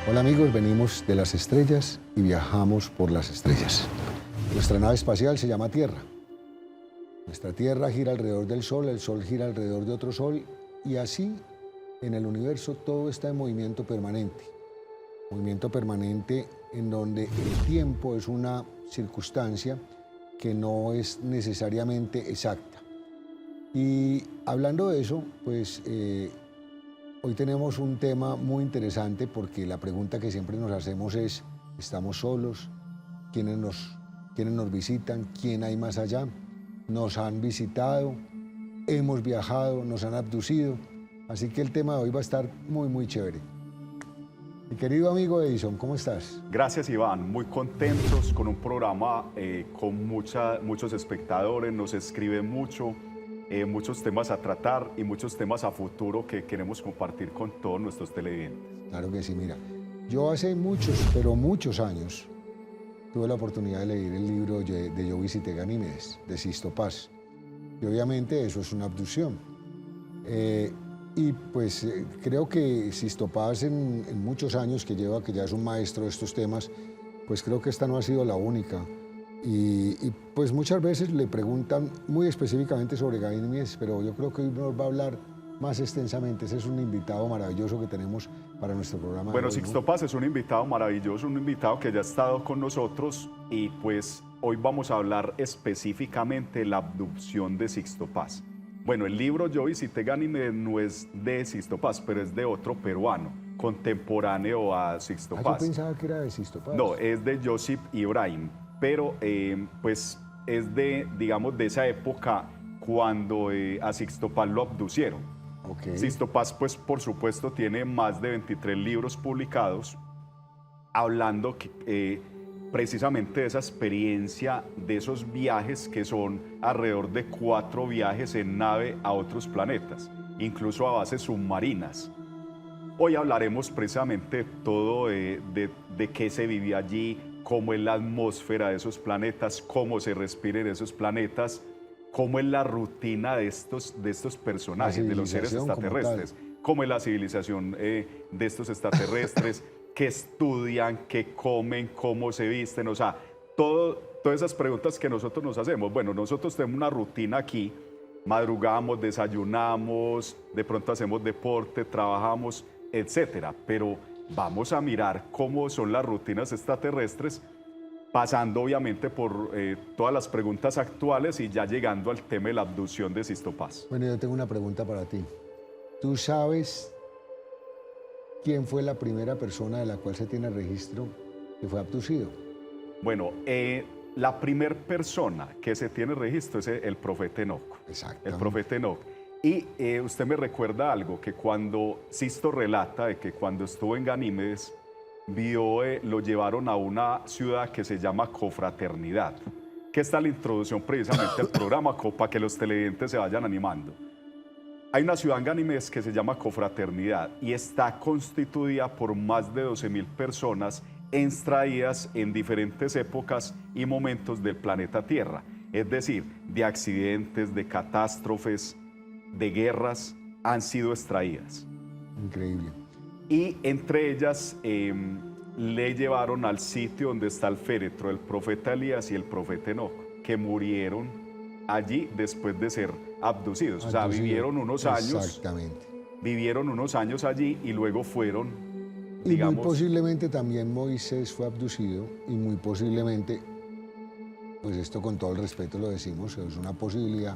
Hola amigos, venimos de las estrellas y viajamos por las estrellas. Nuestra nave espacial se llama Tierra. Nuestra Tierra gira alrededor del Sol, el Sol gira alrededor de otro Sol y así en el universo todo está en movimiento permanente. Movimiento permanente en donde el tiempo es una circunstancia que no es necesariamente exacta. Y hablando de eso, pues hoy tenemos un tema muy interesante porque la pregunta que siempre nos hacemos es, ¿estamos solos? ¿Quiénes nos visitan? ¿Quién hay más allá? ¿Nos han visitado? ¿Hemos viajado? ¿Nos han abducido? Así que el tema de hoy va a estar muy chévere. Mi querido amigo Edison, ¿cómo estás? Gracias, Iván. Muy contentos con un programa con muchos espectadores, nos escriben mucho, muchos temas a tratar y muchos temas a futuro que queremos compartir con todos nuestros televidentes. Claro que sí, mira. Yo hace muchos años, tuve la oportunidad de leer el libro de Yo visité Ganímedes, de Sisto Paz. Y obviamente eso es una abducción. Y pues creo que Sisto Paz en muchos años que lleva, que ya es un maestro de estos temas, pues creo que esta no ha sido la única. Y pues muchas veces le preguntan muy específicamente sobre Ganímedes, pero yo creo que hoy nos va a hablar más extensamente. Ese es un invitado maravilloso que tenemos para nuestro programa. Bueno, Sixto Paz es un invitado maravilloso, un invitado que ya ha estado con nosotros y pues hoy vamos a hablar específicamente de la abducción de Sixto Paz. Bueno, el libro Yo visité Ganímedes no es de Sixto Paz, pero es de otro peruano, contemporáneo a Sixto Paz. Yo pensaba que era de Sisto Paz. No, es de Josip Ibrahim, pero pues es de, digamos, de esa época cuando a Sixto Paz lo abducieron. Okay. Sixto Paz, pues por supuesto, tiene más de 23 libros publicados hablando precisamente de esa experiencia, de esos viajes que son alrededor de 4 viajes en nave a otros planetas, incluso a bases submarinas. Hoy hablaremos precisamente todo de qué se vive allí, cómo es la atmósfera de esos planetas, cómo se respira en esos planetas, cómo es la rutina de estos personajes, de los seres extraterrestres, cómo es la civilización de estos extraterrestres, qué estudian, qué comen, cómo se visten, o sea, todas esas preguntas que nosotros nos hacemos. Bueno, nosotros tenemos una rutina aquí, madrugamos, desayunamos, de pronto hacemos deporte, trabajamos, etcétera, pero vamos a mirar cómo son las rutinas extraterrestres, pasando obviamente por todas las preguntas actuales y ya llegando al tema de la abducción de Sisto Paz. Bueno, yo tengo una pregunta para ti. ¿Tú sabes quién fue la primera persona de la cual se tiene registro que fue abducido? Bueno, la primera persona que se tiene registro es el profeta Enoc. Exacto. El profeta Enoc. Y usted me recuerda algo, que cuando Sisto relata de que cuando estuvo en Ganímedes, lo llevaron a una ciudad que se llama Cofraternidad, que está la introducción precisamente al programa, para que los televidentes se vayan animando. Hay una ciudad en Ganímedes que se llama Cofraternidad y está constituida por más de 12.000 personas extraídas en diferentes épocas y momentos del planeta Tierra, es decir, de accidentes, de catástrofes, de guerras, han sido extraídas. Increíble. Y entre ellas le llevaron al sitio donde está el féretro del profeta Elías y el profeta Enoc, que murieron allí después de ser abducidos. O sea, vivieron unos años. Exactamente. Vivieron unos años allí y luego fueron, y digamos... muy posiblemente también Moisés fue abducido y muy posiblemente, pues esto con todo el respeto lo decimos, es una posibilidad,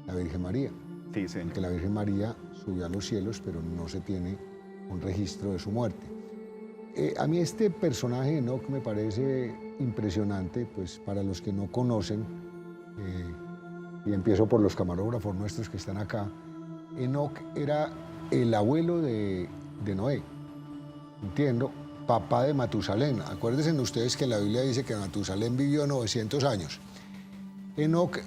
la Virgen María. Sí, señor. Porque la Virgen María subió a los cielos, pero no se tiene un registro de su muerte. A mí este personaje de Enoc me parece impresionante, pues para los que no conocen, y empiezo por los camarógrafos nuestros que están acá, Enoc era el abuelo de Noé, entiendo, papá de Matusalén. Acuérdense ustedes que la Biblia dice que Matusalén vivió 900 años. Enoc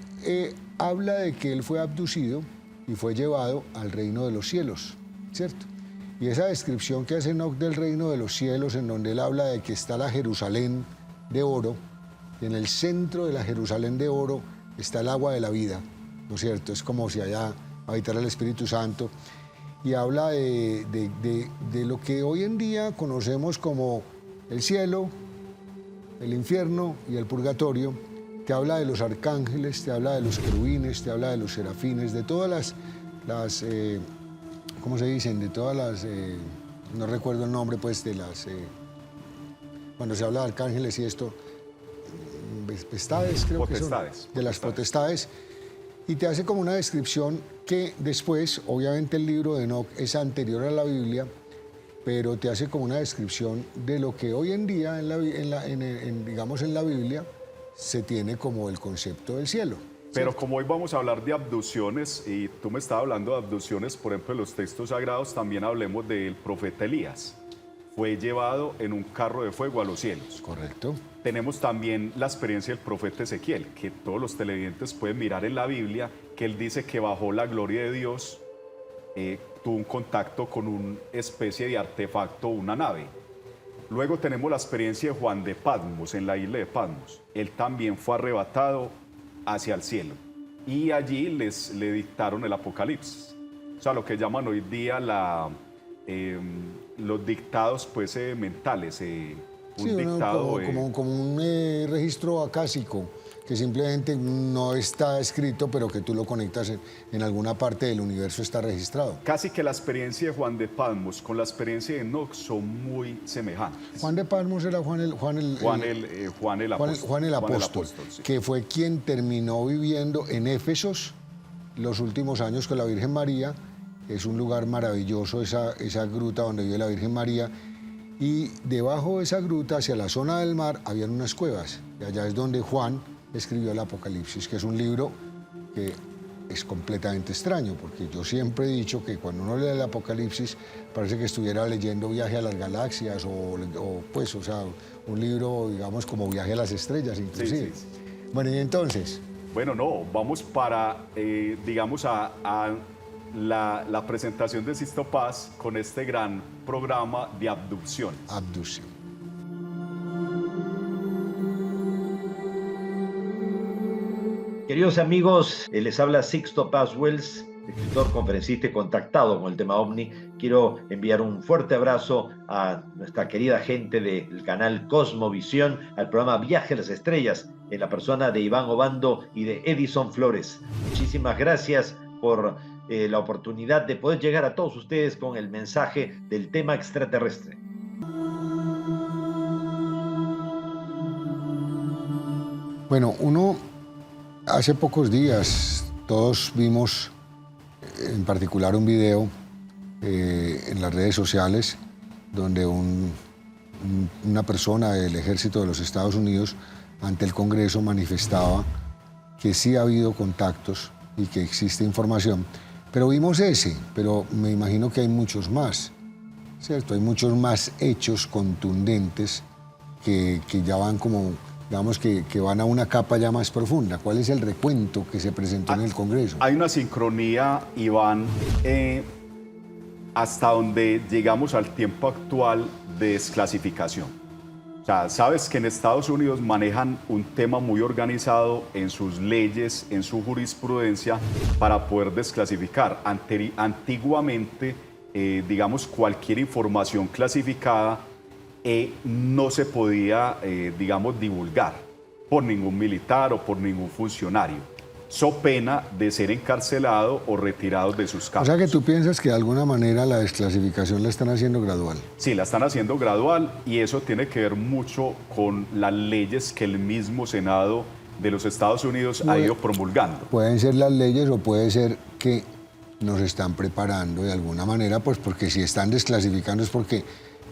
habla de que él fue abducido y fue llevado al reino de los cielos, ¿cierto? Y esa descripción que hace Enoc del reino de los cielos, en donde él habla de que está la Jerusalén de oro, y en el centro de la Jerusalén de oro está el agua de la vida, ¿no es cierto? Es como si allá habitara el Espíritu Santo. y habla de lo que hoy en día conocemos como el cielo, el infierno y el purgatorio. Te habla de los arcángeles, te habla de los querubines, te habla de los serafines, de todas las ¿cómo se dicen? De todas las, no recuerdo el nombre, pues, de las, cuando se habla de arcángeles y esto, potestades, creo que son, de las potestades, y te hace como una descripción que después, obviamente el libro de Enoc es anterior a la Biblia, pero te hace como una descripción de lo que hoy en día, digamos en la Biblia, se tiene como el concepto del cielo. Pero como hoy vamos a hablar de abducciones, y tú me estabas hablando de abducciones, por ejemplo, en los textos sagrados, también hablemos del profeta Elías. Fue llevado en un carro de fuego a los cielos. Correcto. Tenemos también la experiencia del profeta Ezequiel, que todos los televidentes pueden mirar en la Biblia, que él dice que bajo la gloria de Dios tuvo un contacto con una especie de artefacto, una nave. Luego tenemos la experiencia de Juan de Patmos, en la isla de Patmos. Él también fue arrebatado hacia el cielo y allí le dictaron el Apocalipsis. O sea, lo que llaman hoy día los dictados pues, mentales. Sí, dictado, como un registro acásico, que simplemente no está escrito, pero que tú lo conectas en alguna parte del universo, está registrado. Casi que la experiencia de Juan de Patmos con la experiencia de Enoc son muy semejantes. Juan de Patmos era Juan el Apóstol, sí, que fue quien terminó viviendo en Éfesos los últimos años con la Virgen María. Es un lugar maravilloso, esa gruta donde vive la Virgen María. Y debajo de esa gruta, hacia la zona del mar, habían unas cuevas. Y allá es donde Juan escribió el Apocalipsis, que es un libro que es completamente extraño, porque yo siempre he dicho que cuando uno lee el Apocalipsis parece que estuviera leyendo Viaje a las Galaxias o sea, un libro, digamos, como Viaje a las Estrellas, inclusive. Sí. Bueno, y entonces... Bueno, no, vamos para, digamos, a la presentación de Sisto Paz con este gran programa de abducción. Abducción. Queridos amigos, les habla Sixto Paz Wells, escritor, conferencista y contactado con el tema OVNI. Quiero enviar un fuerte abrazo a nuestra querida gente del canal Cosmovisión, al programa Viaje a las Estrellas, en la persona de Iván Obando y de Edison Flores. Muchísimas gracias por la oportunidad de poder llegar a todos ustedes con el mensaje del tema extraterrestre. Bueno, hace pocos días todos vimos en particular un video en las redes sociales donde una persona del ejército de los Estados Unidos ante el Congreso manifestaba que sí ha habido contactos y que existe información, pero vimos pero me imagino que hay muchos más, ¿cierto? Hay muchos más hechos contundentes que ya van como... digamos que van a una capa ya más profunda. ¿Cuál es el recuento que se presentó en el Congreso? Hay una sincronía, Iván, hasta donde llegamos al tiempo actual de desclasificación. O sea, sabes que en Estados Unidos manejan un tema muy organizado en sus leyes, en su jurisprudencia, para poder desclasificar. Antiguamente, digamos, cualquier información clasificada no se podía, digamos, divulgar por ningún militar o por ningún funcionario, so pena de ser encarcelado o retirado de sus cargos. O sea que tú piensas que de alguna manera la desclasificación la están haciendo gradual. Sí, la están haciendo gradual y eso tiene que ver mucho con las leyes que el mismo Senado de los Estados Unidos ha ido promulgando. Pueden ser las leyes o puede ser que nos están preparando de alguna manera, pues porque si están desclasificando es porque,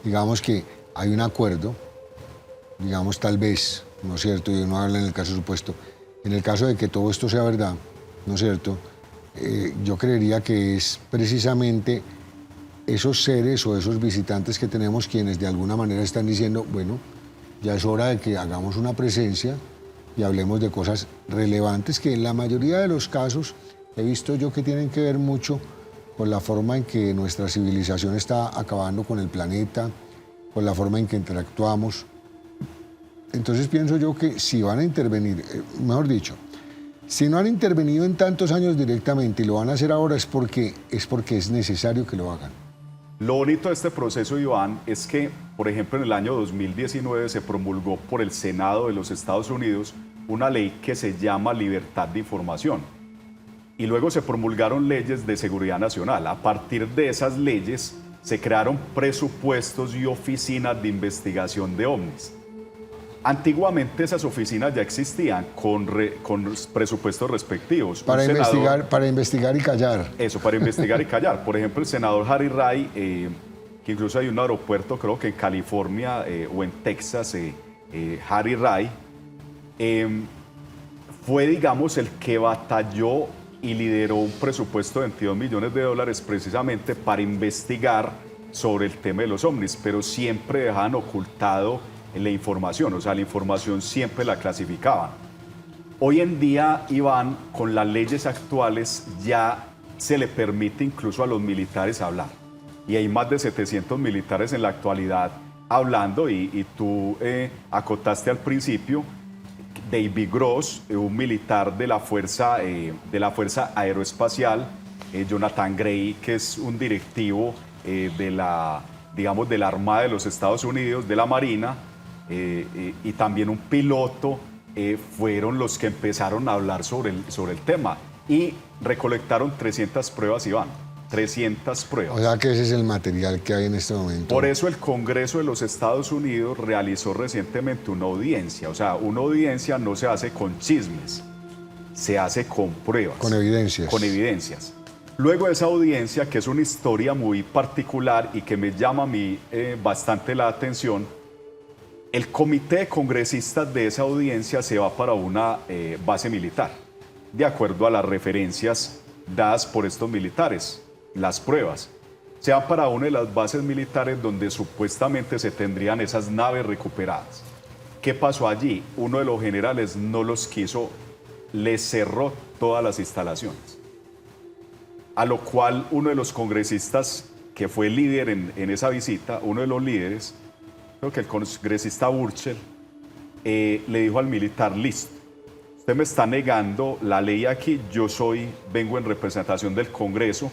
digamos que hay un acuerdo, digamos tal vez, ¿no es cierto? Y uno habla en el caso supuesto. En el caso de que todo esto sea verdad, ¿no es cierto? Yo creería que es precisamente esos seres o esos visitantes que tenemos quienes de alguna manera están diciendo, bueno, ya es hora de que hagamos una presencia y hablemos de cosas relevantes que en la mayoría de los casos he visto yo que tienen que ver mucho con la forma en que nuestra civilización está acabando con el planeta, con la forma en que interactuamos. Entonces pienso yo que si van a intervenir, mejor dicho, Si no han intervenido en tantos años directamente y lo van a hacer ahora es porque es necesario que lo hagan. Lo bonito de este proceso, Iván, es que, por ejemplo, en el año 2019 se promulgó por el Senado de los Estados Unidos una ley que se llama Libertad de Información. Y luego se promulgaron leyes de seguridad nacional. A partir de esas leyes se crearon presupuestos y oficinas de investigación de ovnis. Antiguamente esas oficinas ya existían con los presupuestos respectivos. Para investigar y callar. Eso, para investigar y callar. Por ejemplo, el senador Harry Reid, que incluso hay un aeropuerto, creo que en California o en Texas, Harry Reid, fue, digamos, el que batalló y lideró un presupuesto de $22 millones precisamente para investigar sobre el tema de los ovnis, pero siempre dejaban ocultado la información, o sea, la información siempre la clasificaban. Hoy en día, Iván, con las leyes actuales ya se le permite incluso a los militares hablar. Y hay más de 700 militares en la actualidad hablando, y tú acotaste al principio, David Gross, un militar de la Fuerza Aeroespacial, Jonathan Gray, que es un directivo de la Armada de los Estados Unidos, de la Marina, y también un piloto, fueron los que empezaron a hablar sobre el tema y recolectaron 300 pruebas, Iván. 300 pruebas. O sea que ese es el material que hay en este momento. Por eso el Congreso de los Estados Unidos realizó recientemente una audiencia. O sea, una audiencia no se hace con chismes, se hace con pruebas. Con evidencias. Con evidencias. Luego de esa audiencia, que es una historia muy particular y que me llama a mí bastante la atención, el comité de congresistas de esa audiencia se va para una base militar, de acuerdo a las referencias dadas por estos militares. Las pruebas se van para una de las bases militares donde supuestamente se tendrían esas naves recuperadas. ¿Qué pasó allí? Uno de los generales no los quiso, les cerró todas las instalaciones. A lo cual uno de los congresistas que fue líder en esa visita, uno de los líderes, creo que el congresista Burchell, le dijo al militar: listo, usted me está negando la ley aquí, vengo en representación del Congreso,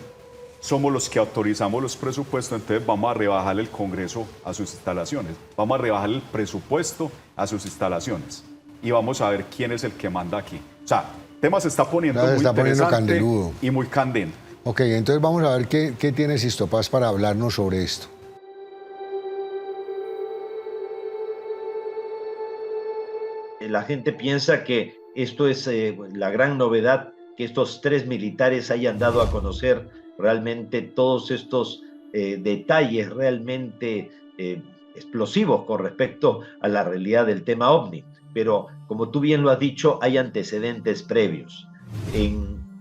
somos los que autorizamos los presupuestos, entonces vamos a rebajar el Congreso a sus instalaciones, vamos a rebajar el presupuesto a sus instalaciones y vamos a ver quién es el que manda aquí. O sea, el tema se está poniendo muy interesante candeludo y muy candente. Ok, entonces vamos a ver qué tiene Sixto Paz para hablarnos sobre esto. La gente piensa que esto es la gran novedad, que estos 3 militares hayan dado a conocer realmente todos estos detalles realmente explosivos con respecto a la realidad del tema OVNI. Pero, como tú bien lo has dicho, hay antecedentes previos.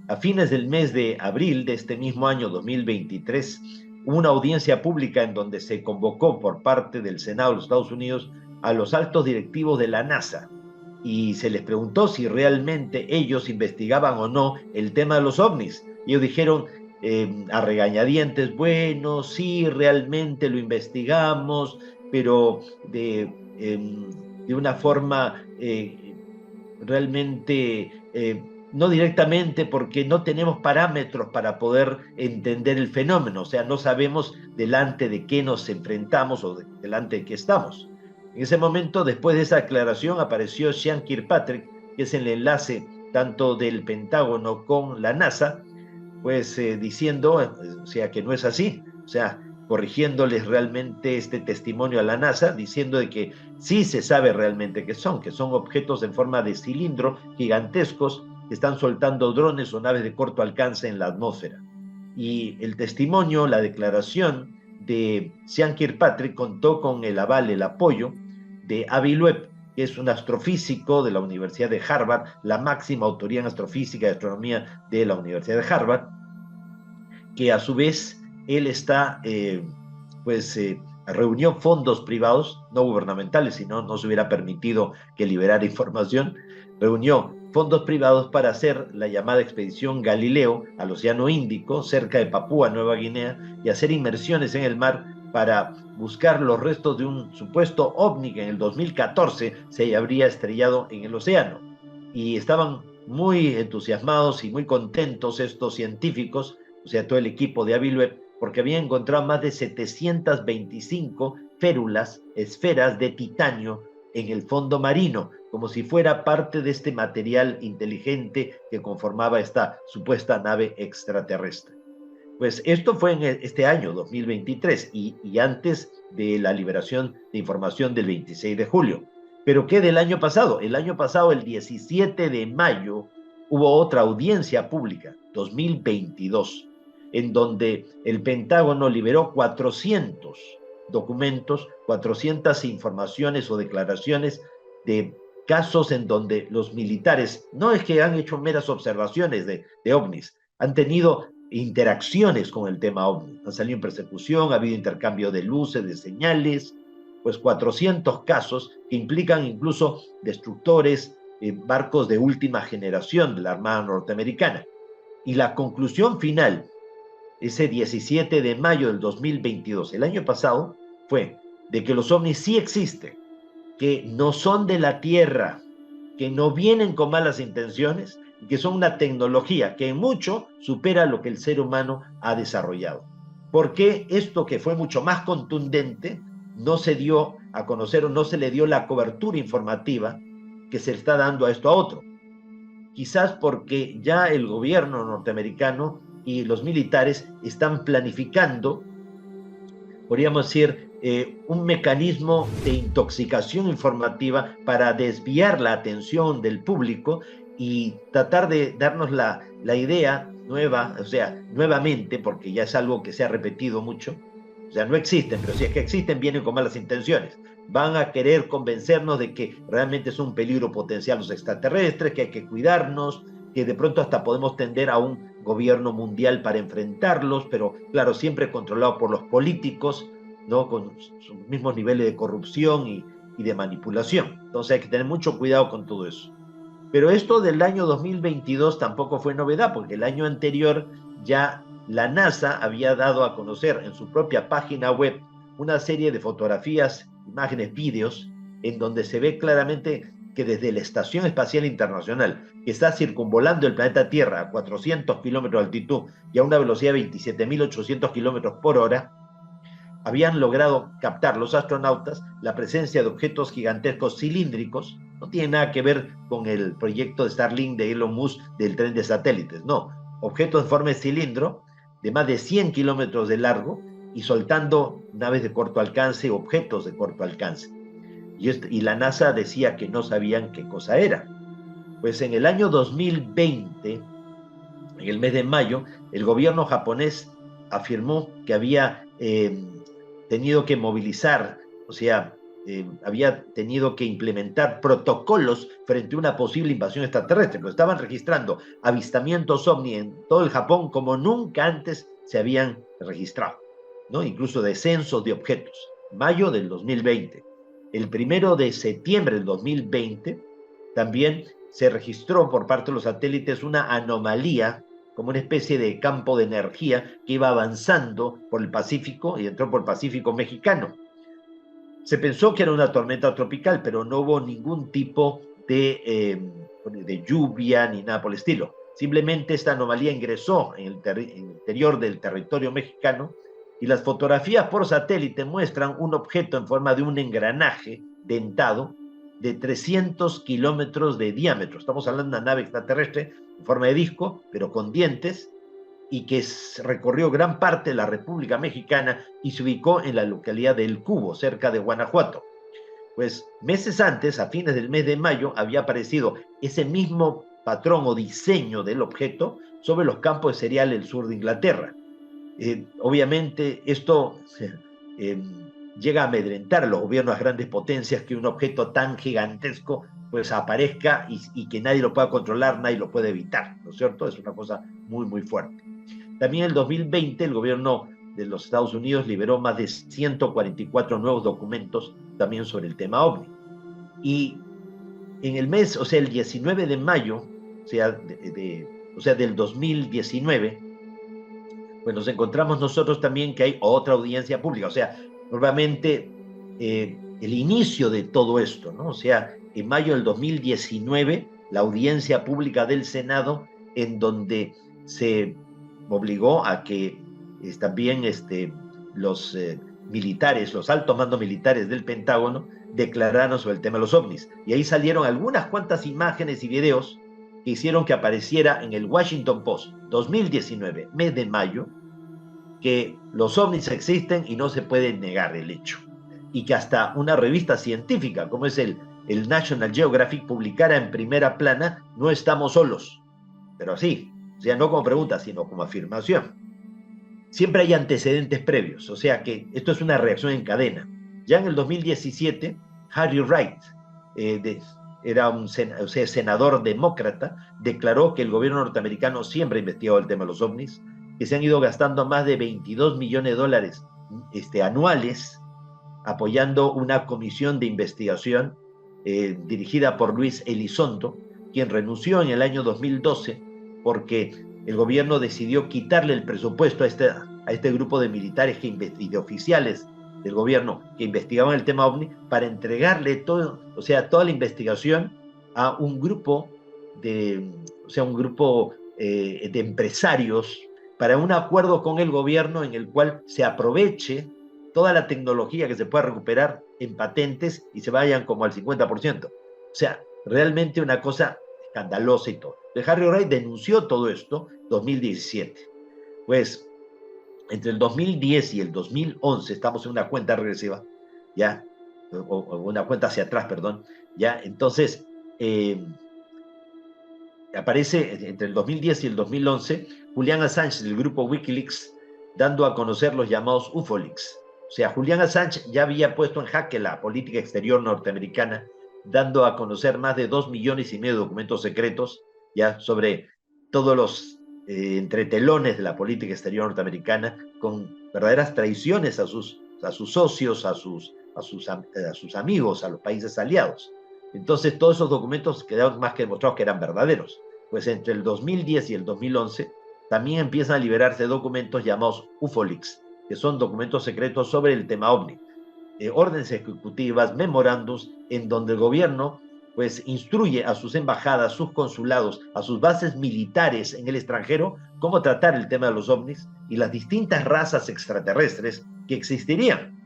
A fines del mes de abril de este mismo año 2023, hubo una audiencia pública en donde se convocó por parte del Senado de los Estados Unidos a los altos directivos de la NASA, y se les preguntó si realmente ellos investigaban o no el tema de los ovnis. Y ellos dijeron a regañadientes: bueno, sí, realmente lo investigamos, pero de una forma realmente no directamente, porque no tenemos parámetros para poder entender el fenómeno. O sea, no sabemos delante de qué nos enfrentamos o delante de qué estamos. En ese momento, después de esa aclaración, apareció Sean Kirkpatrick, que es el enlace tanto del Pentágono con la NASA, pues diciendo, o sea, que no es así, o sea, corrigiéndoles realmente este testimonio a la NASA, diciendo de que sí se sabe realmente que son objetos en forma de cilindro gigantescos que están soltando drones o naves de corto alcance en la atmósfera. Y el testimonio, la declaración de Sean Kirkpatrick contó con el aval, el apoyo de Avi Loeb, que es un astrofísico de la Universidad de Harvard, la máxima autoría en astrofísica y astronomía de la Universidad de Harvard, que a su vez él está, reunió fondos privados, no gubernamentales, si no, no se hubiera permitido que liberara información, reunió fondos privados para hacer la llamada expedición Galileo al Océano Índico, cerca de Papúa Nueva Guinea, y hacer inmersiones en el mar para buscar los restos de un supuesto ovni que en el 2014 se habría estrellado en el océano. Y estaban muy entusiasmados y muy contentos estos científicos, o sea, todo el equipo de Avilweb, porque habían encontrado más de 725 férulas, esferas de titanio en el fondo marino, como si fuera parte de este material inteligente que conformaba esta supuesta nave extraterrestre. Pues esto fue en este año 2023 y antes de la liberación de información del 26 de julio. Pero ¿qué del año pasado? El año pasado, el 17 de mayo, hubo otra audiencia pública, 2022, en donde el Pentágono liberó 400 documentos, 400 informaciones o declaraciones de casos en donde los militares no es que han hecho meras observaciones de ovnis, han tenido interacciones con el tema ovni, han salido en persecución, ha habido intercambio de luces, de señales, pues 400 casos que implican incluso destructores, barcos de última generación de la Armada norteamericana. Y la conclusión final, ese 17 de mayo del 2022, el año pasado, fue de que los ovnis sí existen, que no son de la Tierra, que no vienen con malas intenciones, que son una tecnología que en mucho supera lo que el ser humano ha desarrollado. Porque esto que fue mucho más contundente no se dio a conocer o no se le dio la cobertura informativa que se está dando a esto a otro. Quizás porque ya el gobierno norteamericano y los militares están planificando, podríamos decir, un mecanismo de intoxicación informativa para desviar la atención del público y tratar de darnos la idea nueva, o sea, nuevamente, porque ya es algo que se ha repetido mucho, o sea, no existen, pero si es que existen, vienen con malas intenciones. Van a querer convencernos de que realmente es un peligro potencial los extraterrestres, que hay que cuidarnos, que de pronto hasta podemos tender a un gobierno mundial para enfrentarlos, pero claro, siempre controlado por los políticos, ¿no? Con sus mismos niveles de corrupción y de manipulación. Entonces hay que tener mucho cuidado con todo eso. Pero esto del año 2022 tampoco fue novedad, porque el año anterior ya la NASA había dado a conocer en su propia página web una serie de fotografías, imágenes, vídeos, en donde se ve claramente que desde la Estación Espacial Internacional, que está circunvolando el planeta Tierra a 400 kilómetros de altitud y a una velocidad de 27.800 kilómetros por hora, habían logrado captar los astronautas la presencia de objetos gigantescos cilíndricos. No tiene nada que ver con el proyecto de Starlink de Elon Musk del tren de satélites, no. Objetos en forma de cilindro de más de 100 kilómetros de largo y soltando naves de corto alcance, objetos de corto alcance. Y la NASA decía que no sabían qué cosa era. Pues en el año 2020, en el mes de mayo, el gobierno japonés afirmó que había tenido que movilizar, o sea, había tenido que implementar protocolos frente a una posible invasión extraterrestre, pero estaban registrando avistamientos ovni en todo el Japón como nunca antes se habían registrado, ¿no? Incluso descensos de objetos. Mayo del 2020. El 1 de septiembre del 2020 también se registró por parte de los satélites una anomalía, como una especie de campo de energía que iba avanzando por el Pacífico y entró por el Pacífico mexicano. Se pensó que era una tormenta tropical, pero no hubo ningún tipo de lluvia ni nada por el estilo. Simplemente esta anomalía ingresó en el interior del territorio mexicano y las fotografías por satélite muestran un objeto en forma de un engranaje dentado de 300 kilómetros de diámetro. Estamos hablando de una nave extraterrestre en forma de disco, pero con dientes, y que recorrió gran parte de la República Mexicana y se ubicó en la localidad de El Cubo, cerca de Guanajuato. Pues meses antes, a fines del mes de mayo, había aparecido ese mismo patrón o diseño del objeto sobre los campos de cereal del sur de Inglaterra. Obviamente esto llega a amedrentar a los gobiernos de grandes potencias que un objeto tan gigantesco pues aparezca y que nadie lo pueda controlar, nadie lo puede evitar, ¿no es cierto? Es una cosa muy, muy fuerte. También en el 2020 el gobierno de los Estados Unidos liberó más de 144 nuevos documentos también sobre el tema OVNI. Y en el mes, o sea, el 19 de mayo, o sea, del 2019, pues nos encontramos nosotros también que hay otra audiencia pública, o sea, nuevamente el inicio de todo esto, ¿no? O sea, en mayo del 2019 la audiencia pública del Senado, en donde se obligó a que también los militares, los altos mandos militares del Pentágono, declararon sobre el tema de los ovnis. Y ahí salieron algunas cuantas imágenes y videos que hicieron que apareciera en el Washington Post 2019, mes de mayo, que los ovnis existen y no se puede negar el hecho. Y que hasta una revista científica, como es el National Geographic, publicara en primera plana: no estamos solos. Pero así, o sea, no como pregunta, sino como afirmación. Siempre hay antecedentes previos, o sea que esto es una reacción en cadena. Ya en el 2017, Harry Reid, era un senador demócrata, declaró que el gobierno norteamericano siempre ha investigado el tema de los ovnis, que se han ido gastando más de $22 millones anuales apoyando una comisión de investigación dirigida por Luis Elizondo, quien renunció en el año 2012 porque el gobierno decidió quitarle el presupuesto a este grupo de militares y de oficiales del gobierno que investigaban el tema OVNI, para entregarle toda la investigación a un grupo de empresarios, para un acuerdo con el gobierno en el cual se aproveche toda la tecnología que se pueda recuperar en patentes y se vayan como al 50%. O sea, realmente una cosa escandalosa y todo. Harry Reid denunció todo esto en 2017. Pues entre el 2010 y el 2011, estamos en una cuenta regresiva, ya, o una cuenta hacia atrás, perdón, ya, entonces aparece entre el 2010 y el 2011 Julian Assange del grupo Wikileaks dando a conocer los llamados UFOleaks. O sea, Julian Assange ya había puesto en jaque la política exterior norteamericana, dando a conocer más de 2,5 millones de documentos secretos ya sobre todos los entretelones de la política exterior norteamericana, con verdaderas traiciones a sus socios, a sus amigos, a los países aliados. Entonces todos esos documentos quedaron más que demostrados que eran verdaderos. Pues entre el 2010 y el 2011 también empiezan a liberarse documentos llamados UFOleaks, que son documentos secretos sobre el tema OVNI, órdenes ejecutivas, memorándums, en donde el gobierno pues instruye a sus embajadas, sus consulados, a sus bases militares en el extranjero cómo tratar el tema de los ovnis y las distintas razas extraterrestres que existirían.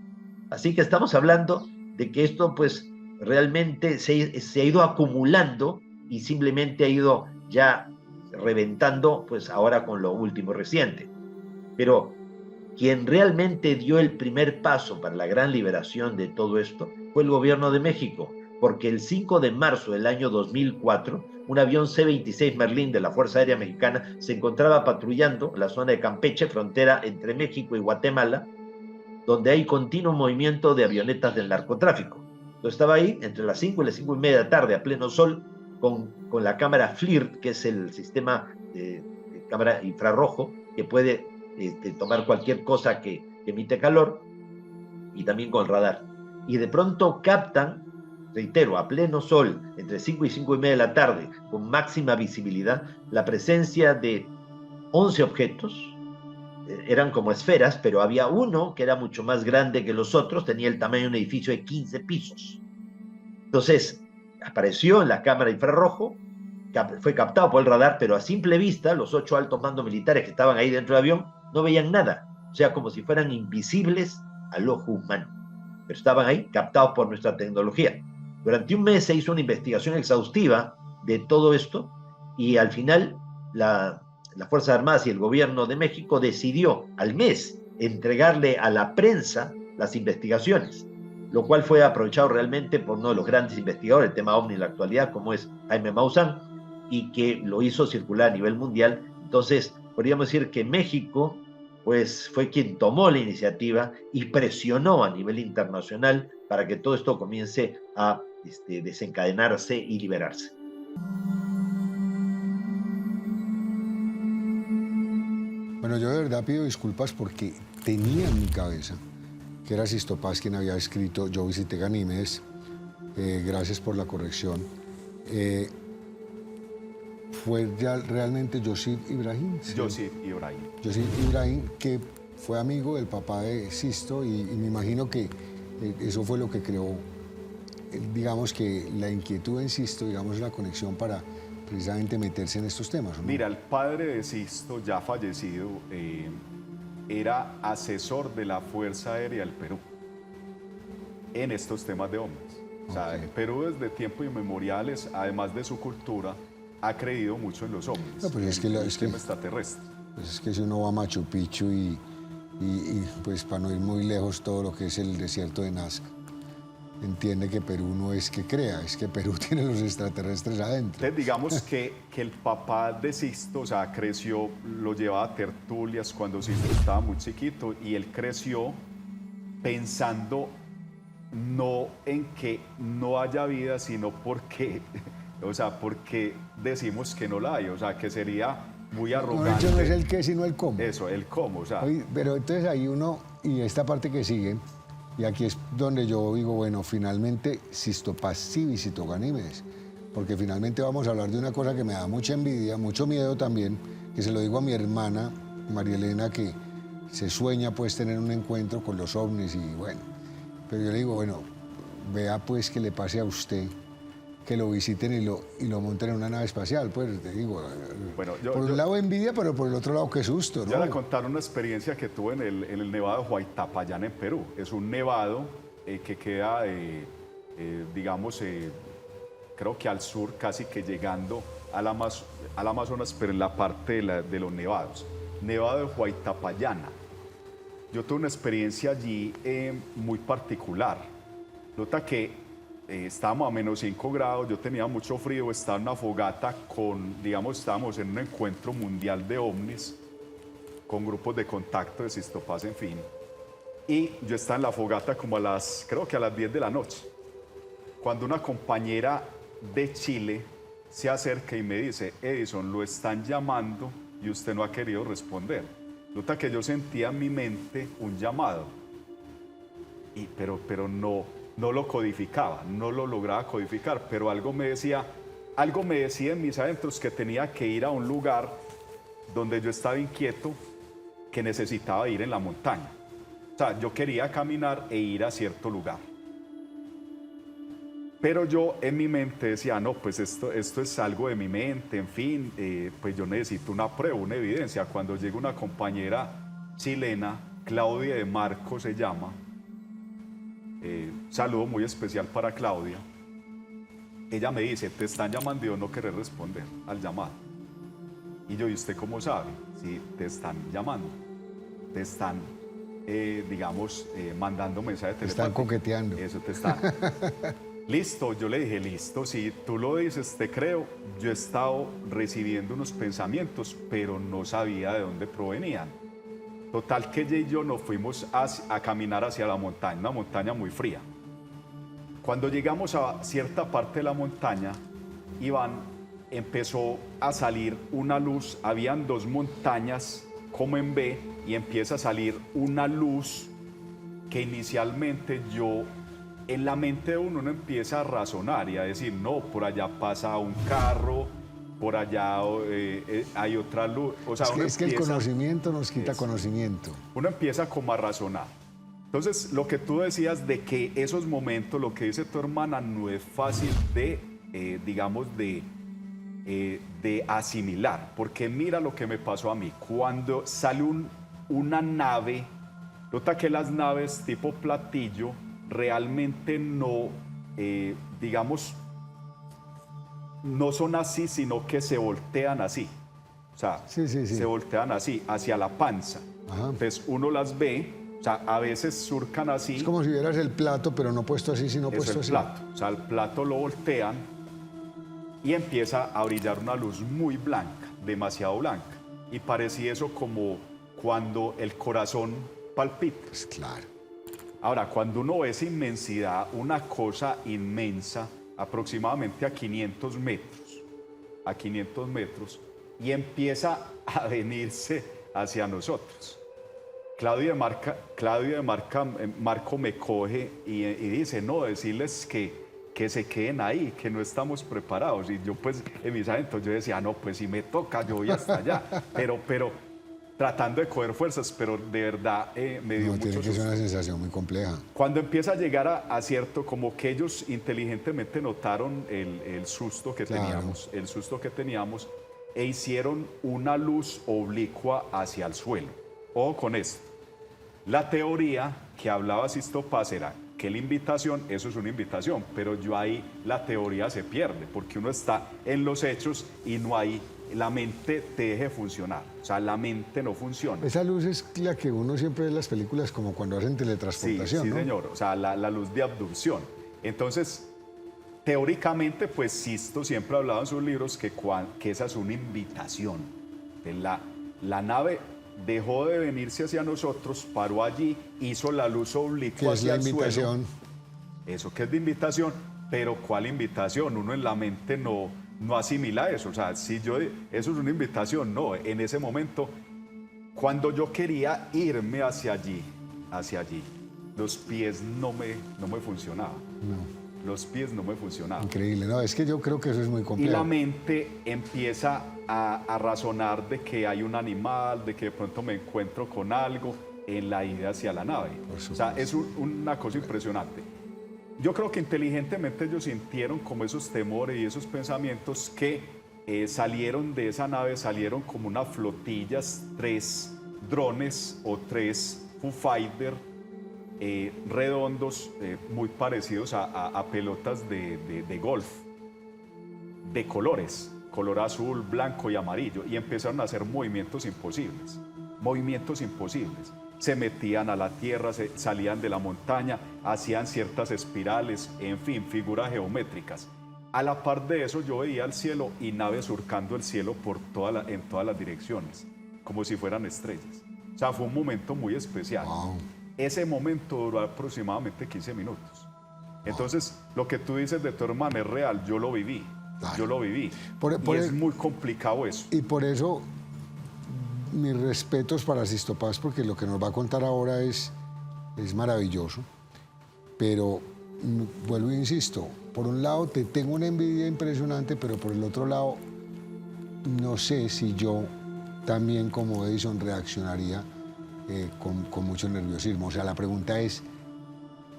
Así que estamos hablando de que esto pues realmente se ha ido acumulando y simplemente ha ido ya reventando pues ahora con lo último reciente. Pero quien realmente dio el primer paso para la gran liberación de todo esto fue el gobierno de México, porque el 5 de marzo del año 2004, un avión C-26 Merlín de la Fuerza Aérea Mexicana se encontraba patrullando la zona de Campeche, frontera entre México y Guatemala, donde hay continuo movimiento de avionetas del narcotráfico. Yo estaba ahí entre las 5 y las 5:30 de la tarde, a pleno sol, con la cámara FLIR, que es el sistema de cámara infrarrojo, que puede tomar cualquier cosa que emite calor, y también con el radar. Y de pronto captan, reitero, a pleno sol, entre 5 y 5:30 de la tarde, con máxima visibilidad, la presencia de 11 objetos. Eran como esferas, pero había uno que era mucho más grande que los otros, tenía el tamaño de un edificio de 15 pisos. Entonces, apareció en la cámara infrarrojo, fue captado por el radar, pero a simple vista, los 8 altos mandos militares que estaban ahí dentro del avión no veían nada, o sea, como si fueran invisibles al ojo humano, pero estaban ahí captados por nuestra tecnología. Durante un mes se hizo una investigación exhaustiva de todo esto y al final las Fuerzas Armadas y el gobierno de México decidió al mes entregarle a la prensa las investigaciones, lo cual fue aprovechado realmente por uno de los grandes investigadores del tema OVNI en la actualidad, como es Jaime Maussan, y que lo hizo circular a nivel mundial. Entonces, podríamos decir que México pues fue quien tomó la iniciativa y presionó a nivel internacional para que todo esto comience a desencadenarse y liberarse. Bueno, yo de verdad pido disculpas porque tenía en mi cabeza que era Sisto Paz quien había escrito Yo visité Ganímedes. Gracias por la corrección. Fue realmente Yosif Ibrahim. ¿Sí? Yosif Ibrahim. Yosif Ibrahim, que fue amigo del papá de Sisto y me imagino que eso fue lo que creó digamos que la inquietud en Sisto, digamos, es la conexión para precisamente meterse en estos temas, ¿no? Mira, el padre de Sisto, ya fallecido, era asesor de la Fuerza Aérea del Perú en estos temas de ovnis. O sea, Ok. el Perú desde tiempos inmemoriales, además de su cultura, ha creído mucho en los ovnis, No, pues es que en la- el es que- tema extraterrestre. Pues es que si uno va a Machu Picchu pues para no ir muy lejos todo lo que es el desierto de Nazca, entiende que Perú no es que crea, es que Perú tiene los extraterrestres adentro. Entonces, digamos que el papá de Sisto, o sea, creció, lo llevaba a tertulias cuando Sisto estaba muy chiquito y él creció pensando no en que no haya vida, sino porque, o sea, porque decimos que no la hay, o sea, que sería muy No, de arrogante. hecho no es el qué, sino el cómo. Eso, el cómo, o sea, Oye, pero entonces hay uno, y esta parte que sigue, y aquí es donde yo digo, bueno, finalmente Sistopas sí visitó Ganímedes, porque finalmente vamos a hablar de una cosa que me da mucha envidia, mucho miedo también, que se lo digo a mi hermana, María Elena, que se sueña pues tener un encuentro con los ovnis y bueno, pero yo le digo, bueno, vea pues que le pase a usted, que lo visiten y lo monten en una nave espacial, pues te digo, Bueno, por un lado envidia, pero por el otro lado qué susto, ¿no? yo le contar una experiencia que tuve en el nevado de Huaytapallán en Perú. Es un nevado que queda, digamos, creo que al sur, casi que llegando al Amazonas, pero en la parte de los nevados. Nevado de Huaytapallana. Yo tuve una experiencia allí muy particular. Nota que estábamos a -5 grados, yo tenía mucho frío, estaba en una fogata digamos, estábamos en un encuentro mundial de ovnis, con grupos de contacto de Sistopas, en fin. Y yo estaba en la fogata como creo que a las 10 de la noche, cuando una compañera de Chile se acerca y me dice, Edison, lo están llamando y usted no ha querido responder. Nota que yo sentía en mi mente un llamado, pero no lo codificaba, no lo lograba codificar, pero algo me decía en mis adentros que tenía que ir a un lugar donde yo estaba inquieto, que necesitaba ir en la montaña. O sea, yo quería caminar e ir a cierto lugar. Pero yo en mi mente decía, no, pues esto es algo de mi mente, en fin, pues yo necesito una prueba, una evidencia. Cuando llega una compañera chilena, Claudia de Marco se llama, saludo muy especial para Claudia. Ella me dice, te están llamando y yo no querés responder al llamado. Y yo, ¿y usted cómo sabe? Sí, te están llamando, te están, digamos, mandando mensajes Te están telepáticos. coqueteando. Eso te están. Listo, yo le dije, listo, si tú lo dices, te creo. Yo he estado recibiendo unos pensamientos, pero no sabía de dónde provenían. Total que ella y yo nos fuimos a caminar hacia la montaña, una montaña muy fría. Cuando llegamos a cierta parte de la montaña, Iván, empezó a salir una luz, habían 2 montañas como en B, y empieza a salir una luz que inicialmente en la mente de uno empieza a razonar y a decir, no, por allá pasa un carro, por allá hay otra luz. O sea, Es que el conocimiento nos quita conocimiento. uno empieza como a razonar. Entonces, lo que tú decías de que esos momentos, lo que dice tu hermana, no es fácil de, digamos, de asimilar. Porque mira lo que me pasó a mí. Cuando sale una nave, nota que las naves tipo platillo realmente no, digamos, no son así, sino que se voltean así. O sea, Sí. se voltean así, hacia la panza. Ajá. Entonces uno las ve, o sea, a veces surcan así. Es como si vieras el plato, pero no puesto así, sino Eso, puesto el así. plato. O sea, el plato lo voltean y empieza a brillar una luz muy blanca, demasiado blanca. Y parecía eso como cuando el corazón palpita. Pues claro. Ahora, cuando uno ve esa inmensidad, una cosa inmensa, aproximadamente a 500 metros, y empieza a venirse hacia nosotros. Claudio de Marco me coge y dice, no, decirles que se queden ahí, que no estamos preparados. Y yo pues en mis adentros yo decía, no, pues si me toca, yo voy hasta allá. Pero tratando de coger fuerzas, pero de verdad me dio No, mucho tiene que ser susto. una sensación muy compleja. Cuando empieza a llegar a cierto, como que ellos inteligentemente notaron el susto que Claro. teníamos, e hicieron una luz oblicua hacia el suelo. Ojo con esto. La teoría que hablaba Sixto Paz era que la invitación, eso es una invitación, pero yo ahí la teoría se pierde, porque uno está en los hechos y no hay, la mente te deje funcionar, o sea, la mente no funciona. Esa luz es la que uno siempre ve en las películas como cuando hacen Sí, teletransportación, sí, ¿no? señor, o sea, la luz de abducción. Entonces, teóricamente, pues Sisto siempre ha hablado en sus libros que esa es una invitación. La nave dejó de venirse hacia nosotros, paró allí, hizo la luz Que oblicua es hacia la el suelo. invitación. Eso que es de invitación, pero ¿cuál invitación? Uno en la mente no asimila eso. O sea, eso es una invitación, no. En ese momento, cuando yo quería irme hacia allí, los pies no me funcionaban. No, Los pies no me funcionaban. increíble. No, es que yo creo que eso es muy Y la complejo. mente empieza a razonar de que hay un animal, de que de pronto me encuentro con algo en la ida hacia la nave. O sea, es una cosa impresionante. Yo creo que inteligentemente ellos sintieron como esos temores y esos pensamientos que salieron de esa nave, salieron como unas flotillas, 3 drones o 3 Foo Fighter redondos, muy parecidos a pelotas de golf, de colores, color azul, blanco y amarillo, y empezaron a hacer movimientos imposibles. Se metían a la tierra, salían de la montaña, hacían ciertas espirales, en fin, figuras geométricas. A la par de eso yo veía el cielo y naves surcando el cielo en todas las direcciones, como si fueran estrellas. O sea, fue un momento muy especial. Wow. Ese momento duró aproximadamente 15 minutos. Entonces, lo que tú dices de tu hermana es real, yo lo viví. Claro. Yo lo viví. Por y es muy complicado eso. Y por eso, mis respetos para Sixto Paz, porque lo que nos va a contar ahora es maravilloso. Pero, vuelvo e insisto, por un lado te tengo una envidia impresionante, pero por el otro lado, no sé si yo también como Edison reaccionaría con mucho nerviosismo. O sea, la pregunta es,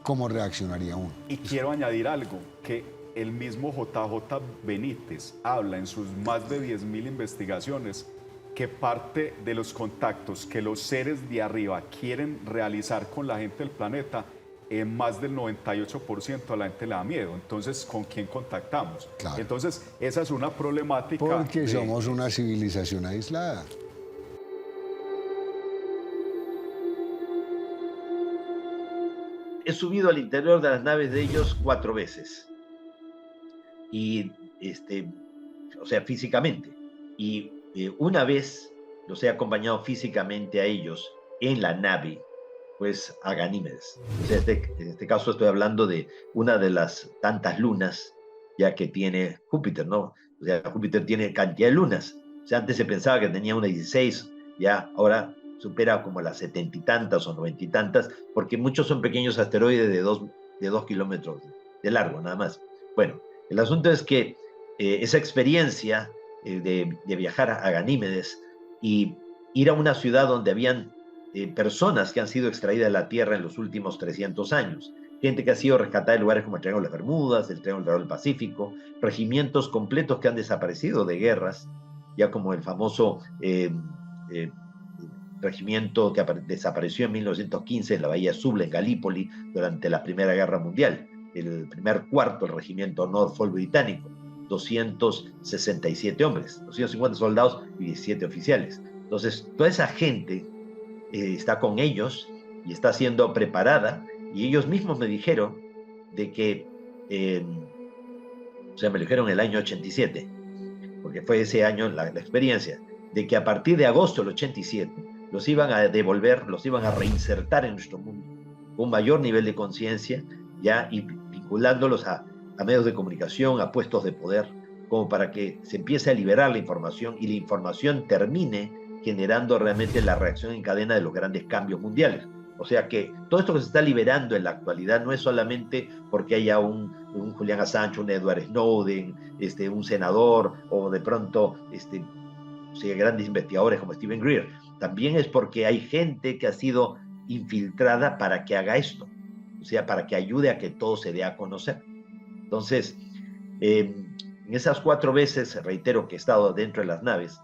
¿cómo reaccionaría uno? Y quiero añadir algo, que el mismo JJ Benítez habla en sus más de 10.000 investigaciones que parte de los contactos que los seres de arriba quieren realizar con la gente del planeta, en más del 98% a la gente le da miedo. Entonces, ¿con quién contactamos? Claro. Entonces, esa es una problemática. Porque somos una civilización aislada. He subido al interior de las naves de ellos 4 veces. Y, o sea, físicamente. Y una vez los he acompañado físicamente a ellos en la nave, pues a Ganímedes. O sea, en este caso estoy hablando de una de las tantas lunas ya que tiene Júpiter, ¿no? O sea, Júpiter tiene cantidad de lunas. O sea, antes se pensaba que tenía una 16, ya ahora supera como las 70 y tantas o 90 y tantas, porque muchos son pequeños asteroides de 2 kilómetros de largo, nada más. Bueno, el asunto es que esa experiencia de viajar a Ganímedes y ir a una ciudad donde habían personas que han sido extraídas de la Tierra en los últimos 300 años, gente que ha sido rescatada de lugares como el Triángulo de las Bermudas, el Triángulo del Pacífico, regimientos completos que han desaparecido de guerras, ya como el famoso regimiento que desapareció en 1915 en la Bahía de Sable, en Galípoli, durante la Primera Guerra Mundial, el primer cuarto, el regimiento Norfolk británico, 267 hombres, 250 soldados y 17 oficiales. Entonces, toda esa gente está con ellos y está siendo preparada, y ellos mismos me dijeron de que, o sea, me lo dijeron en el año 87, porque fue ese año la experiencia, de que a partir de agosto del 87 los iban a devolver, los iban a reinsertar en nuestro mundo, con un mayor nivel de conciencia, ya, y vinculándolos a medios de comunicación, a puestos de poder, como para que se empiece a liberar la información y la información termine generando realmente la reacción en cadena de los grandes cambios mundiales. O sea que todo esto que se está liberando en la actualidad no es solamente porque haya un Julian Assange, un Edward Snowden, un senador, o de pronto grandes investigadores como Stephen Greer. también es porque hay gente que ha sido infiltrada para que haga esto, o sea, para que ayude a que todo se dé a conocer. Entonces, en esas 4 veces, reitero, que he estado dentro de las naves,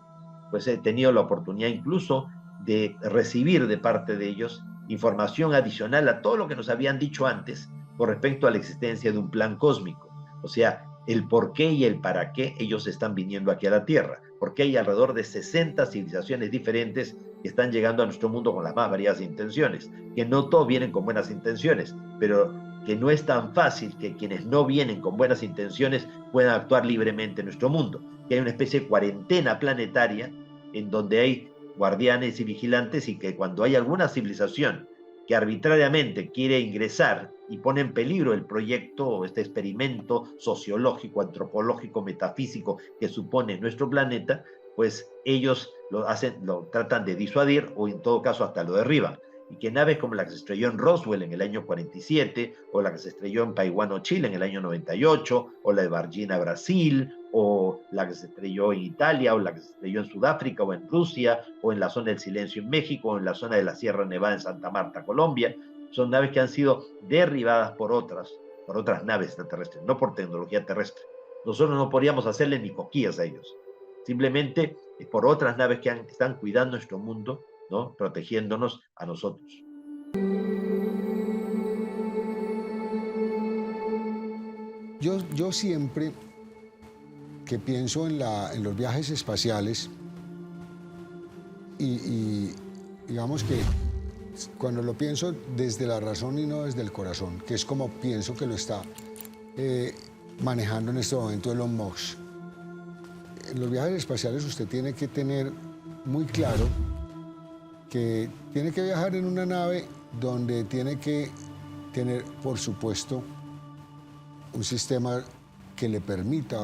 pues he tenido la oportunidad incluso de recibir de parte de ellos información adicional a todo lo que nos habían dicho antes con respecto a la existencia de un plan cósmico. O sea, el por qué y el para qué ellos están viniendo aquí a la Tierra. Porque hay alrededor de 60 civilizaciones diferentes que están llegando a nuestro mundo con las más variadas intenciones. Que no todos vienen con buenas intenciones, pero que no es tan fácil que quienes no vienen con buenas intenciones puedan actuar libremente en nuestro mundo. Que hay una especie de cuarentena planetaria en donde hay guardianes y vigilantes, y que cuando hay alguna civilización que arbitrariamente quiere ingresar y pone en peligro el proyecto o este experimento sociológico, antropológico, metafísico que supone nuestro planeta, pues ellos lo tratan de disuadir o en todo caso hasta lo derriban. Y que naves como la que se estrelló en Roswell en el año 47, o la que se estrelló en Paiwano, Chile en el año 98, o la de Varginha, Brasil, o la que se estrelló en Italia, o la que se estrelló en Sudáfrica, o en Rusia, o en la zona del Silencio en México, o en la zona de la Sierra Nevada en Santa Marta, Colombia, son naves que han sido derribadas por otras naves extraterrestres, no por tecnología terrestre. Nosotros no podríamos hacerle ni coquillas a ellos, simplemente por otras naves que están cuidando nuestro mundo, ¿no? Protegiéndonos a nosotros. Yo siempre que pienso en los viajes espaciales y digamos que cuando lo pienso desde la razón y no desde el corazón, que es como pienso que lo está manejando en este momento Elon Musk. En los viajes espaciales usted tiene que tener muy claro que tiene que viajar en una nave donde tiene que tener, por supuesto, un sistema que le permita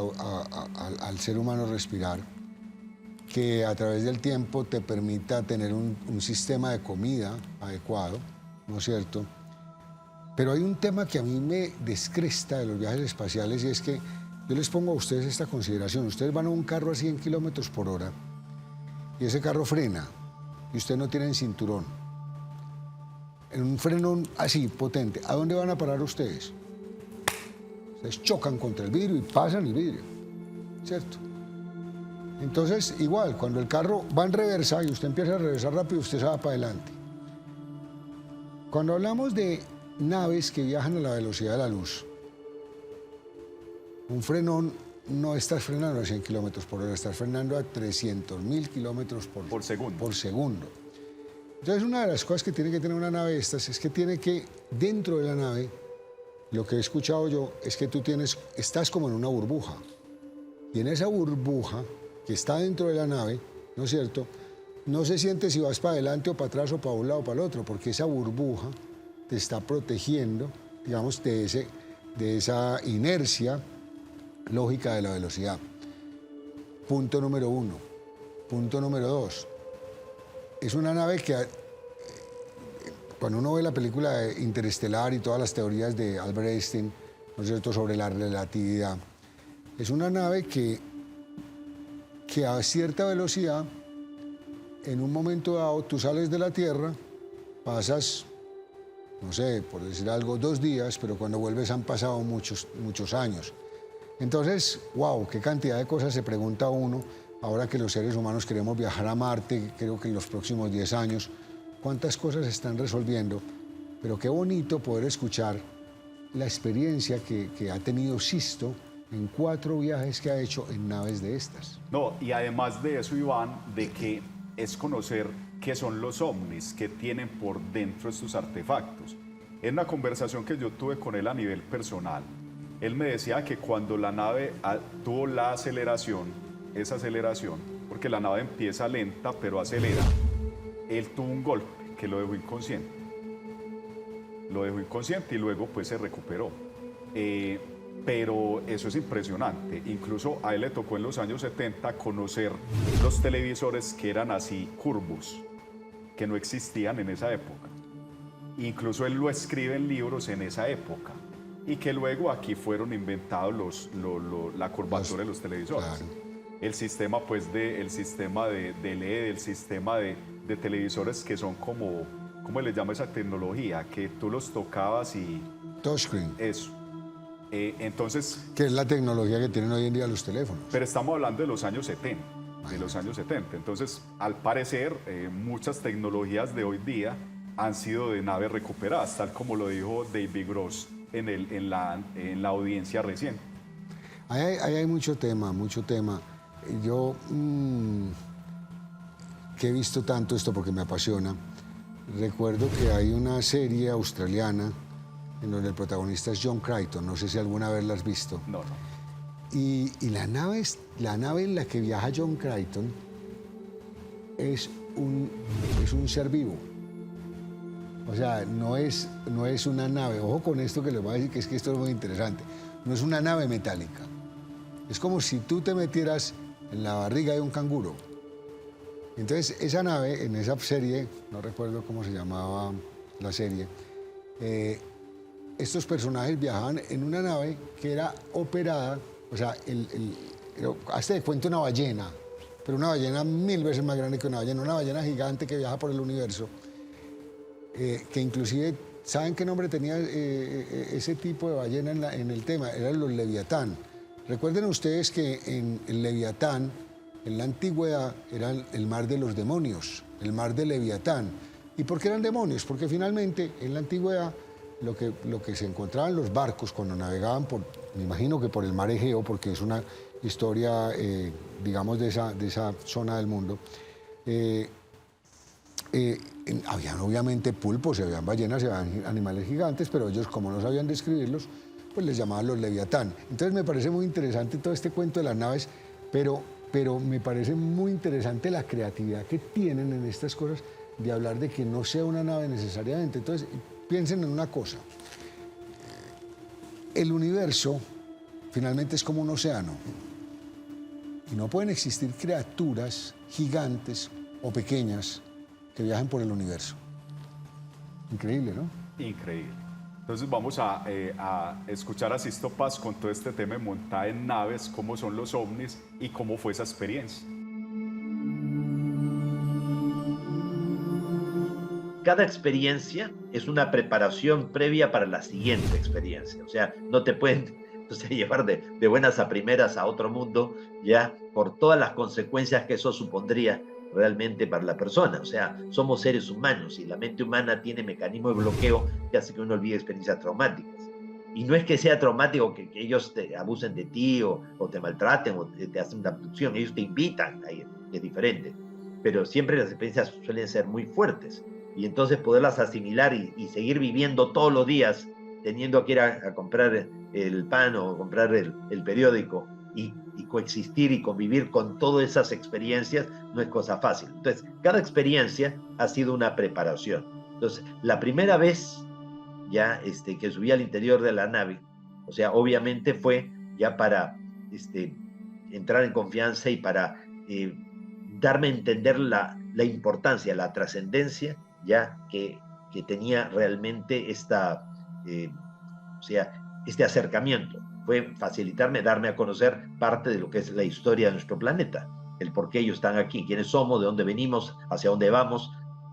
al ser humano respirar, que a través del tiempo te permita tener un sistema de comida adecuado, ¿no es cierto? Pero hay un tema que a mí me descresta de los viajes espaciales, y es que yo les pongo a ustedes esta consideración. Ustedes van a un carro a 100 kilómetros por hora y ese carro frena y ustedes no tienen cinturón. En un frenón así potente, ¿a dónde van a parar ustedes? Ustedes chocan contra el vidrio y pasan el vidrio, ¿cierto? Entonces, igual, cuando el carro va en reversa y usted empieza a reversar rápido, usted se va para adelante. Cuando hablamos de naves que viajan a la velocidad de la luz, un frenón no estás frenando a 100 kilómetros por hora, estás frenando a 300.000 kilómetros por segundo. Entonces, una de las cosas que tiene que tener una nave de estas es que tiene que, dentro de la nave, lo que he escuchado yo es que tú estás como en una burbuja. Y en esa burbuja que está dentro de la nave, ¿no es cierto?, no se siente si vas para adelante o para atrás o para un lado o para el otro, porque esa burbuja te está protegiendo, digamos, de esa inercia lógica de la velocidad. Punto número 1. Punto número 2. Es una nave que, cuando uno ve la película de Interestelar y todas las teorías de Albert Einstein, ¿no es cierto?, sobre la relatividad, es una nave que a cierta velocidad, en un momento dado, tú sales de la Tierra, pasas, no sé, por decir algo, 2 días, pero cuando vuelves han pasado muchos años. Entonces, wow, qué cantidad de cosas se pregunta uno, ahora que los seres humanos queremos viajar a Marte, creo que en los próximos 10 años, cuántas cosas se están resolviendo, pero qué bonito poder escuchar la experiencia que ha tenido Sisto en 4 viajes que ha hecho en naves de estas. No, y además de eso, Iván, de que es conocer qué son los ovnis, qué tienen por dentro estos artefactos. En una conversación que yo tuve con él a nivel personal, él me decía que cuando la nave tuvo la aceleración, esa aceleración, porque la nave empieza lenta pero acelera, él tuvo un golpe que lo dejó inconsciente. Lo dejó inconsciente y luego pues se recuperó. Pero eso es impresionante. Incluso a él le tocó en los años 70 conocer los televisores que eran así curvos, que no existían en esa época. Incluso él lo escribe en libros en esa época, y que luego aquí fueron inventados la curvatura de los televisores. Claro. El sistema pues el sistema de LED, el sistema de de televisores que son como, ¿cómo le llama esa tecnología? Que tú los tocabas y... Touchscreen. Eso. Entonces... Que es la tecnología que tienen hoy en día los teléfonos. Pero estamos hablando de los años 70. De los años 70. Entonces, al parecer, muchas tecnologías de hoy día han sido de naves recuperadas, tal como lo dijo David Gross en la audiencia reciente. Ahí hay mucho tema, mucho tema. Yo, que he visto tanto esto porque me apasiona, recuerdo que hay una serie australiana en donde el protagonista es John Crichton, no sé si alguna vez la has visto. No, no. Y la nave en la que viaja John Crichton es un ser vivo. O sea, no es una nave. Ojo con esto que les voy a decir, que es que esto es muy interesante. No es una nave metálica. Es como si tú te metieras en la barriga de un canguro. Entonces, esa nave, en esa serie, no recuerdo cómo se llamaba la serie, estos personajes viajaban en una nave que era operada. O sea, hazte de cuenta una ballena, pero una ballena 1000 veces más grande que una ballena gigante que viaja por el universo, que inclusive, ¿saben qué nombre tenía ese tipo de ballena en el tema? Eran los Leviatán. Recuerden ustedes que en el Leviatán, en la antigüedad, era el mar de los demonios, el mar de Leviatán. ¿Y por qué eran demonios? Porque finalmente, en la antigüedad, lo que se encontraba en los barcos cuando navegaban me imagino que por el mar Egeo, porque es una historia, digamos, de esa zona del mundo, habían obviamente pulpos, habían ballenas, habían animales gigantes, pero ellos, como no sabían describirlos, pues les llamaban los Leviatán. Entonces me parece muy interesante todo este cuento de las naves, pero me parece muy interesante la creatividad que tienen en estas cosas de hablar de que no sea una nave necesariamente. Entonces, piensen en una cosa. El universo finalmente es como un océano y no pueden existir criaturas gigantes o pequeñas que viajen por el universo. Increíble, ¿no? Increíble. Entonces vamos a escuchar a Sixto Paz con todo este tema de montar en naves, cómo son los ovnis y cómo fue esa experiencia. Cada experiencia es una preparación previa para la siguiente experiencia. O sea, no te pueden llevar de buenas a primeras a otro mundo, ya por todas las consecuencias que eso supondría realmente para la persona. O sea, somos seres humanos y la mente humana tiene mecanismos de bloqueo que hace que uno olvide experiencias traumáticas. Y no es que sea traumático que ellos te abusen de ti o te maltraten o te hacen una abducción, ellos te invitan a ir, es diferente. Pero siempre las experiencias suelen ser muy fuertes. Y entonces poderlas asimilar y seguir viviendo todos los días, teniendo que ir a comprar el pan o comprar el periódico y coexistir y convivir con todas esas experiencias no es cosa fácil. Entonces, cada experiencia ha sido una preparación. Entonces, la primera vez ya que subí al interior de la nave, o sea, obviamente fue ya para entrar en confianza y para darme a entender la importancia, la trascendencia ya que tenía realmente este acercamiento. Fue facilitarme, darme a conocer parte de lo que es la historia de nuestro planeta, el por qué ellos están aquí, quiénes somos, de dónde venimos, hacia dónde vamos,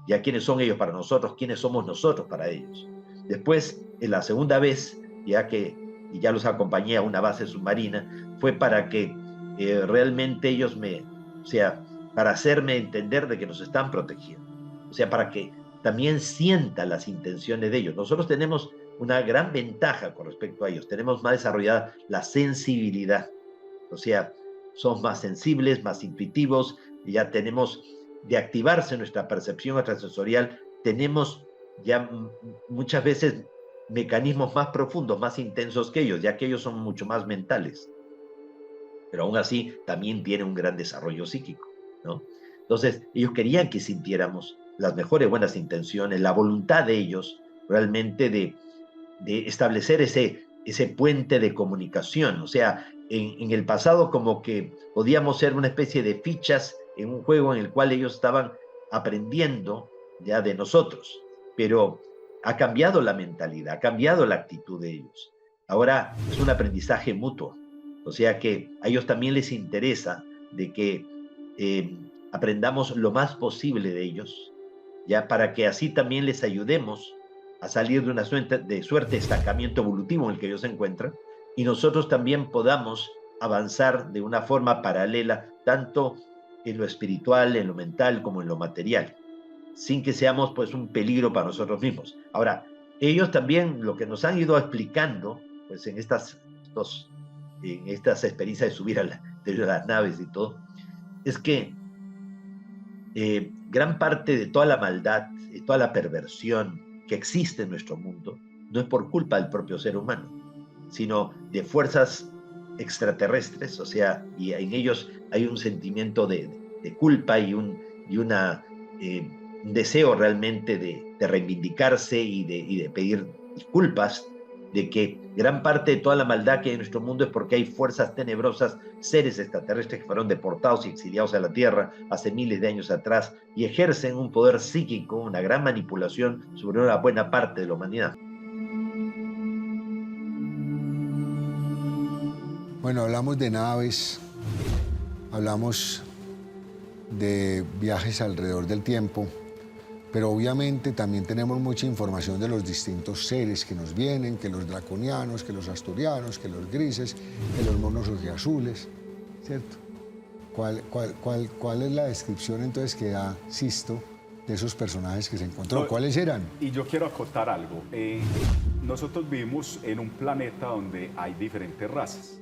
ya quiénes son ellos para nosotros, quiénes somos nosotros para ellos. Después, en la segunda vez, y ya los acompañé a una base submarina, fue para que realmente ellos para hacerme entender de que nos están protegiendo. O sea, para que también sienta las intenciones de ellos. Nosotros tenemos una gran ventaja con respecto a ellos. Tenemos más desarrollada la sensibilidad. O sea, somos más sensibles, más intuitivos, ya tenemos de activarse nuestra percepción extrasensorial, tenemos ya muchas veces mecanismos más profundos, más intensos que ellos, ya que ellos son mucho más mentales. Pero aún así también tienen un gran desarrollo psíquico, ¿no? Entonces, ellos querían que sintiéramos las mejores buenas intenciones, la voluntad de ellos realmente de establecer ese puente de comunicación. O sea, en el pasado como que podíamos ser una especie de fichas en un juego en el cual ellos estaban aprendiendo ya de nosotros, pero ha cambiado la mentalidad, ha cambiado la actitud de ellos. Ahora es un aprendizaje mutuo, o sea que a ellos también les interesa de que aprendamos lo más posible de ellos, ya para que así también les ayudemos a salir de una suerte de estancamiento evolutivo en el que ellos se encuentran, y nosotros también podamos avanzar de una forma paralela, tanto en lo espiritual, en lo mental, como en lo material, sin que seamos pues un peligro para nosotros mismos. Ahora, ellos también lo que nos han ido explicando, pues en estas experiencias de subir de las naves y todo, es que gran parte de toda la maldad y toda la perversión que existe en nuestro mundo no es por culpa del propio ser humano, sino de fuerzas extraterrestres, o sea, y en ellos hay un sentimiento de culpa y un deseo realmente de reivindicarse y de pedir disculpas, de que gran parte de toda la maldad que hay en nuestro mundo es porque hay fuerzas tenebrosas, seres extraterrestres que fueron deportados y exiliados a la Tierra hace miles de años atrás y ejercen un poder psíquico, una gran manipulación sobre una buena parte de la humanidad. Bueno, hablamos de naves, hablamos de viajes alrededor del tiempo, pero obviamente también tenemos mucha información de los distintos seres que nos vienen, que los draconianos, que los asturianos, que los grises, que los monos ojiazules, ¿cierto? ¿Cuál es la descripción entonces que da Sisto de esos personajes que se encontró? No, ¿Cuáles eran? Y yo quiero acotar algo. Nosotros vivimos en un planeta donde hay diferentes razas.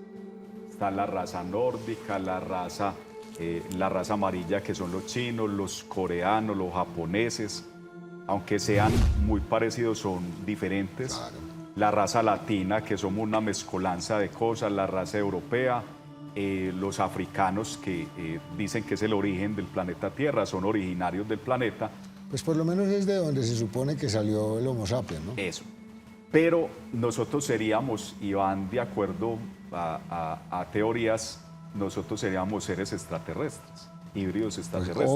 Está la raza nórdica, la raza amarilla, que son los chinos, los coreanos, los japoneses. Aunque sean muy parecidos, son diferentes. Claro. La raza latina, que somos una mezcolanza de cosas, la raza europea, los africanos, que dicen que es el origen del planeta Tierra, son originarios del planeta. Pues por lo menos es de donde se supone que salió el Homo sapiens, ¿no? Eso. Pero nosotros seríamos, y van de acuerdo a teorías, nosotros seríamos seres extraterrestres, híbridos extraterrestres.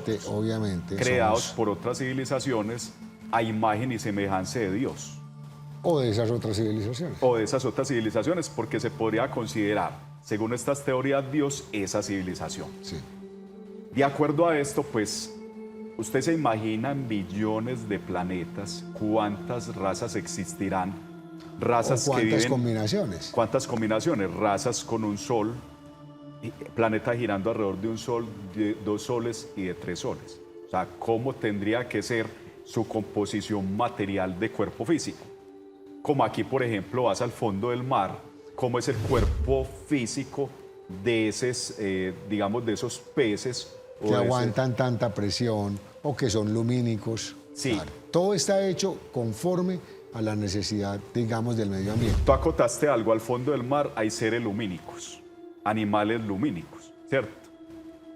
Pues obviamente. Creados por otras civilizaciones a imagen y semejanza de Dios. O de esas otras civilizaciones. O de esas otras civilizaciones, porque se podría considerar, según estas teorías, Dios esa civilización. Sí. De acuerdo a esto, pues, usted se imagina en billones de planetas cuántas razas existirán. Razas o cuántas que viven, combinaciones. ¿Cuántas combinaciones? Razas con un sol, planeta girando alrededor de un sol, de 2 soles y de 3 soles. O sea, ¿cómo tendría que ser su composición material de cuerpo físico? Como aquí, por ejemplo, vas al fondo del mar, ¿cómo es el cuerpo físico de esos, digamos, de esos peces? Que aguantan tanta presión o que son lumínicos. Sí. Claro. Todo está hecho conforme a la necesidad, digamos, del medio ambiente. Tú acotaste algo, al fondo del mar hay seres lumínicos, animales lumínicos, ¿cierto?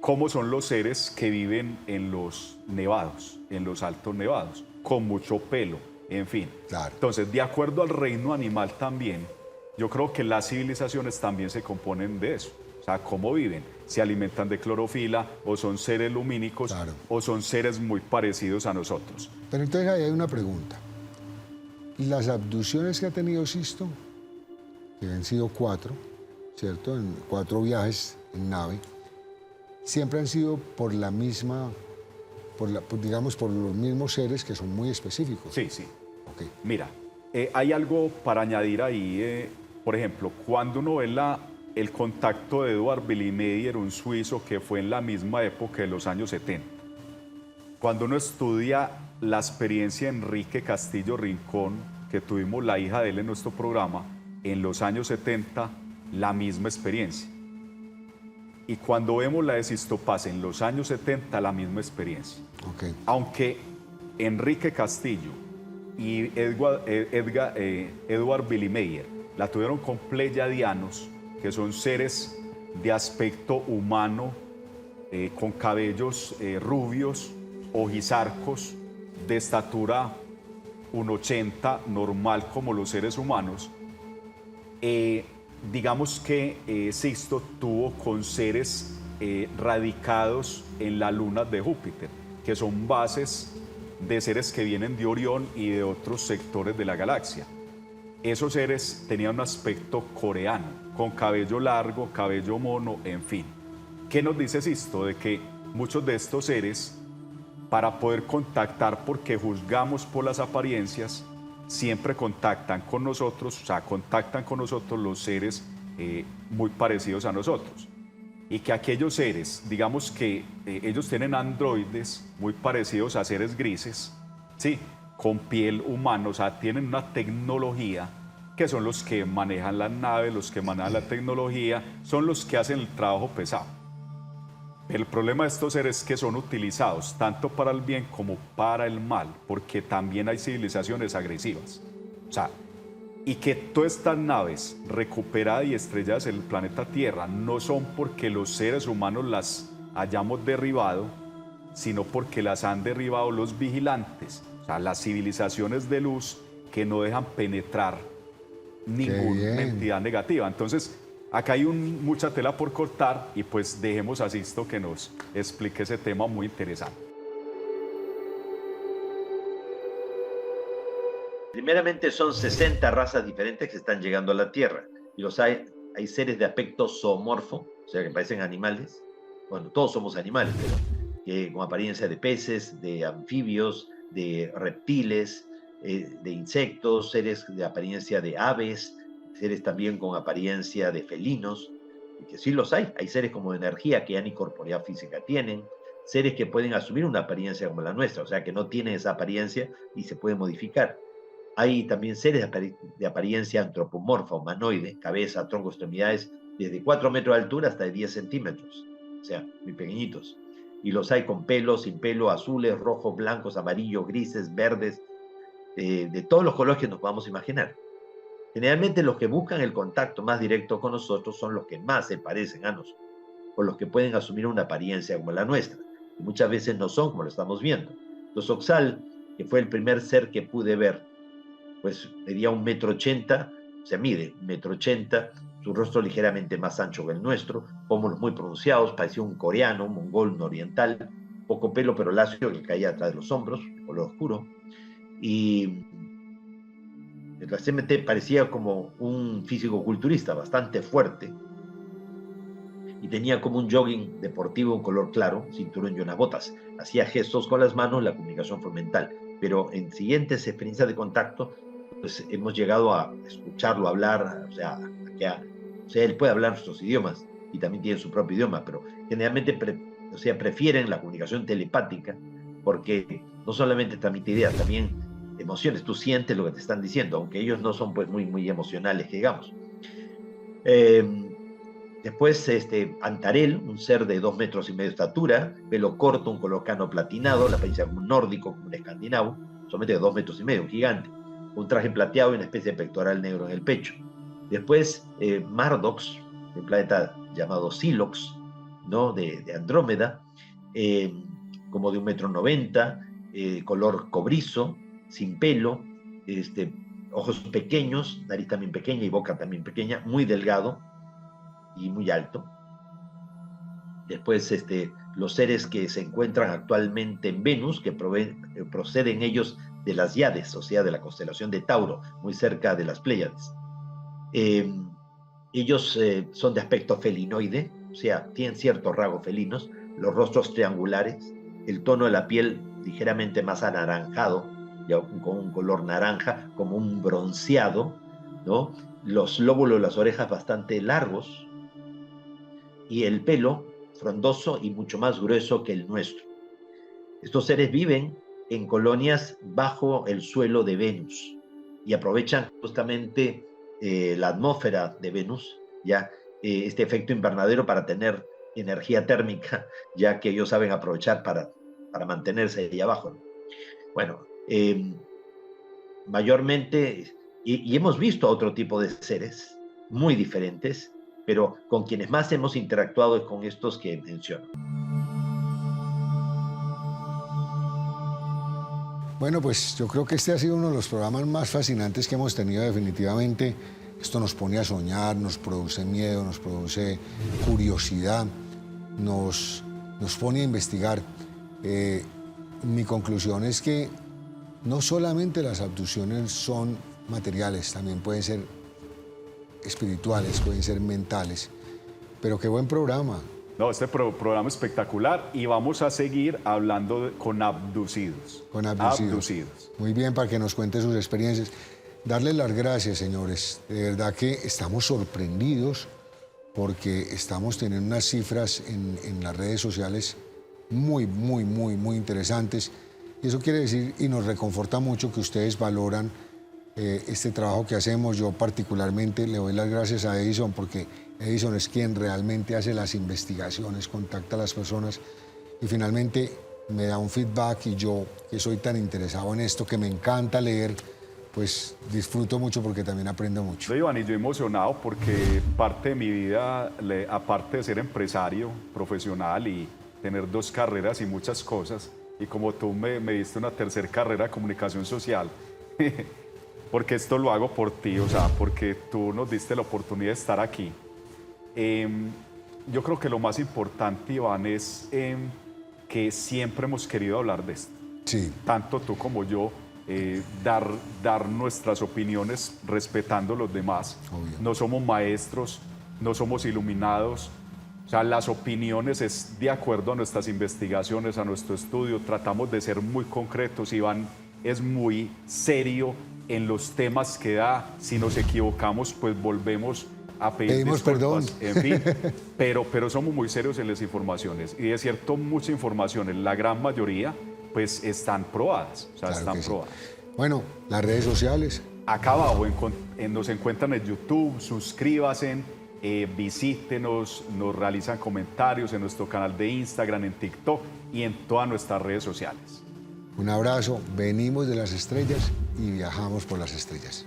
¿Cómo son los seres que viven en los nevados, en los altos nevados? Con mucho pelo, en fin. Claro. Entonces, de acuerdo al reino animal también, yo creo que las civilizaciones también se componen de eso. O sea, ¿cómo viven? ¿Se alimentan de clorofila o son seres lumínicos? Claro. O son seres muy parecidos a nosotros? Pero entonces ahí hay una pregunta. Las abducciones que ha tenido Sisto, que han sido 4, ¿cierto? En 4 viajes en nave, siempre han sido por la misma, digamos, por los mismos seres que son muy específicos. Sí, sí. Okay. Mira, hay algo para añadir ahí. Por ejemplo, cuando uno ve el contacto de Edward Billy Meyer, un suizo que fue en la misma época de los años 70. Cuando uno estudia la experiencia de Enrique Castillo Rincón, que tuvimos la hija de él en nuestro programa, en los años 70, la misma experiencia. Y cuando vemos la de Sisto Paz en los años 70, la misma experiencia. Okay. Aunque Enrique Castillo y Edward Billy Meyer la tuvieron con pleyadianos, que son seres de aspecto humano, con cabellos rubios, ojizarcos, de estatura 1,80, normal como los seres humanos. Digamos que Sisto tuvo con seres radicados en la luna de Júpiter, que son bases de seres que vienen de Orión y de otros sectores de la galaxia. Esos seres tenían un aspecto coreano, con cabello largo, cabello mono, en fin. ¿Qué nos dice Sisto? De que muchos de estos seres, para poder contactar, porque juzgamos por las apariencias, siempre contactan con nosotros, o sea, contactan con nosotros los seres muy parecidos a nosotros. Y que aquellos seres, digamos que ellos tienen androides muy parecidos a seres grises, ¿sí? Con piel humana, o sea, tienen una tecnología que son los que manejan las naves, los que manejan la tecnología, son los que hacen el trabajo pesado. El problema de estos seres es que son utilizados tanto para el bien como para el mal, porque también hay civilizaciones agresivas. O sea, y que todas estas naves recuperadas y estrelladas en el planeta Tierra no son porque los seres humanos las hayamos derribado, sino porque las han derribado los vigilantes, o sea, las civilizaciones de luz que no dejan penetrar ninguna entidad negativa. Entonces, acá hay mucha tela por cortar y pues dejemos a Sixto que nos explique ese tema muy interesante. Primeramente son 60 razas diferentes que están llegando a la Tierra. Y hay seres de aspecto zoomorfo, o sea, que parecen animales. Bueno, todos somos animales, pero que con apariencia de peces, de anfibios, de reptiles, de insectos, seres de apariencia de aves, seres también con apariencia de felinos, y que sí los hay. Hay seres como de energía que ya ni corporeidad física tienen, seres que pueden asumir una apariencia como la nuestra, o sea, que no tienen esa apariencia y se pueden modificar. Hay también seres de apariencia antropomorfa, humanoide, cabeza, tronco, extremidades, desde 4 metros de altura hasta de 10 centímetros, o sea, muy pequeñitos. Y los hay con pelo, sin pelo, azules, rojos, blancos, amarillos, grises, verdes, de todos los colores que nos podamos imaginar. Generalmente los que buscan el contacto más directo con nosotros son los que más se parecen a nosotros, o los que pueden asumir una apariencia como la nuestra, y muchas veces no son como lo estamos viendo. Entonces Oxal, que fue el primer ser que pude ver, pues medía 1,80 m, se mide 1,80 m, su rostro ligeramente más ancho que el nuestro, pómulos muy pronunciados, parecía un coreano, un mongol, un oriental, poco pelo pero lacio que caía atrás de los hombros, de color oscuro, y el CMT parecía como un físico-culturista bastante fuerte y tenía como un jogging deportivo en color claro, cinturón y unas botas. Hacía gestos con las manos, la comunicación fue mental, pero en siguientes experiencias de contacto pues hemos llegado a escucharlo hablar, o sea, él puede hablar nuestros idiomas y también tiene su propio idioma, pero generalmente prefieren la comunicación telepática porque no solamente transmite ideas, también emociones, tú sientes lo que te están diciendo, aunque ellos no son pues muy emocionales, digamos. Después Antarel, un ser de 2,5 metros de estatura, pelo corto, un color cano platinado, la apariencia como un nórdico, como un escandinavo, solamente de 2,5 metros, un gigante, un traje plateado y una especie de pectoral negro en el pecho. Después Mardox, de un planeta llamado Silox, ¿no? de Andrómeda, como de 1,90 m, color cobrizo, sin pelo, ojos pequeños, nariz también pequeña y boca también pequeña, muy delgado y muy alto. Después los seres que se encuentran actualmente en Venus, que proceden ellos de las Yades, o sea, de la constelación de Tauro, muy cerca de las Pléyades. Ellos son de aspecto felinoide, o sea, tienen ciertos rasgos felinos, los rostros triangulares, el tono de la piel ligeramente más anaranjado, ya con un color naranja, como un bronceado, ¿no? Los lóbulos de las orejas bastante largos y el pelo frondoso y mucho más grueso que el nuestro. Estos seres viven en colonias bajo el suelo de Venus y aprovechan justamente la atmósfera de Venus, ya este efecto invernadero para tener energía térmica, ya que ellos saben aprovechar para mantenerse ahí abajo, ¿no? Bueno, mayormente, y hemos visto a otro tipo de seres muy diferentes, pero con quienes más hemos interactuado es con estos que menciono. Bueno, pues yo creo que este ha sido uno de los programas más fascinantes que hemos tenido definitivamente. Esto nos pone a soñar, nos produce miedo, nos produce curiosidad, nos pone a investigar. Mi conclusión es que no solamente las abducciones son materiales, también pueden ser espirituales, pueden ser mentales. Pero qué buen programa, No, este programa espectacular y vamos a seguir hablando con abducidos. Con abducidos. Muy bien, para que nos cuente sus experiencias. Darles las gracias, señores. De verdad que estamos sorprendidos porque estamos teniendo unas cifras en las redes sociales muy interesantes. Y eso quiere decir, y nos reconforta mucho, que ustedes valoran este trabajo que hacemos. Yo particularmente le doy las gracias a Edison porque Edison es quien realmente hace las investigaciones, contacta a las personas y finalmente me da un feedback, y yo, que soy tan interesado en esto, que me encanta leer, pues disfruto mucho porque también aprendo mucho. Iván, y yo emocionado porque parte de mi vida, aparte de ser empresario profesional y tener 2 carreras y muchas cosas, y como tú me diste una tercera carrera de comunicación social, porque esto lo hago por ti, o sea, porque tú nos diste la oportunidad de estar aquí. Yo creo que lo más importante, Iván, es que siempre hemos querido hablar de esto. Sí. Tanto tú como yo, dar nuestras opiniones respetando a los demás. Obvio. No somos maestros, no somos iluminados. O sea, las opiniones es de acuerdo a nuestras investigaciones, a nuestro estudio. Tratamos de ser muy concretos. Iván es muy serio en los temas que da. Si nos equivocamos, pues volvemos a pedir pedimos disculpas. perdón. En fin, pero somos muy serios en las informaciones. Y de cierto, muchas informaciones, la gran mayoría, pues están probadas. O sea, Claro están que sí. probadas. Bueno, las redes sociales. Acá abajo nos encuentran en YouTube, suscríbanse, visítenos, nos realizan comentarios en nuestro canal de Instagram, en TikTok y en todas nuestras redes sociales. Un abrazo, venimos de las estrellas y viajamos por las estrellas.